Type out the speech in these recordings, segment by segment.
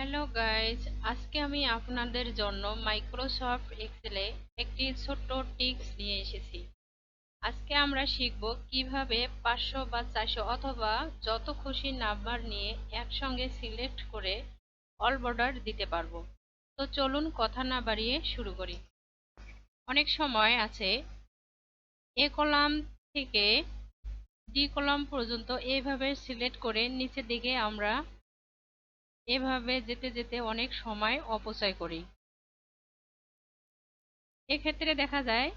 Hello guys, আজকে আমি আপনাদের জন্য মাইক্রোসফট এক্সেলে একটি ছোট্ট টিপস নিয়ে এসেছি। আজকে আমরা শিখব কিভাবে 500 বা 400 অথবা যত খুশি নাম্বার নিয়ে একসঙ্গে সিলেক্ট করে অল বর্ডার দিতে পারবো। তো চলুন কথা না বাড়িয়ে শুরু করি। অনেক সময় আছে এ কলাম থেকে ডি কলাম পর্যন্ত এইভাবে সিলেক্ট করে নিচের দিকে আমরা এভাবে যেতে যেতে অনেক সময় অপচয় করি। এক্ষেত্রে দেখা যায়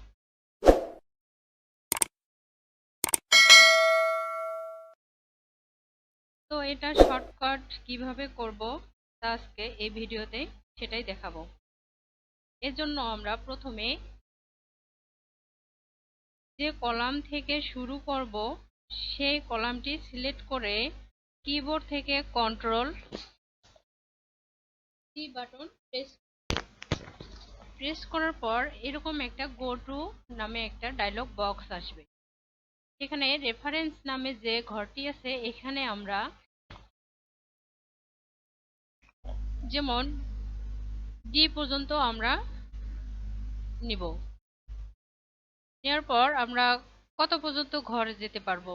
তো এটা শর্টকাট কিভাবে করব তা আজকে এই ভিডিওতে সেটাই দেখাবো। এজন্য আমরা প্রথমে যে কলাম থেকে শুরু করব সেই কলামটি সিলেক্ট করে কিবোর্ড থেকে কন্ট্রোল সি বাটন প্রেস করার পর এরকম একটা গো টু নামে একটা ডায়লগ বক্স আসবে। এখানে রেফারেন্স নামে যে ঘরটি আছে এখানে আমরা যেমন ডি পর্যন্ত আমরা নিব। নেওয়ার পর আমরা কত পর্যন্ত ঘরে যেতে পারবো,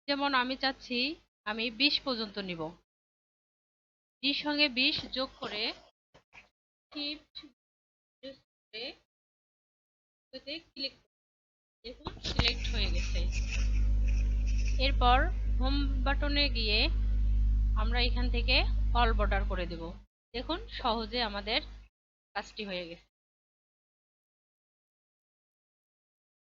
যেমন আমি চাচ্ছি আমি 20 পর্যন্ত নিব। ডির সঙ্গে 20 যোগ করে শিফট ক্লিক দেখুন সিলেক্ট হয়ে গেছে। এরপর হোম বাটনে গিয়ে আমরা এখান থেকে অল বর্ডার করে দেব। দেখুন সহজে আমাদের কাজটি হয়ে গেছে।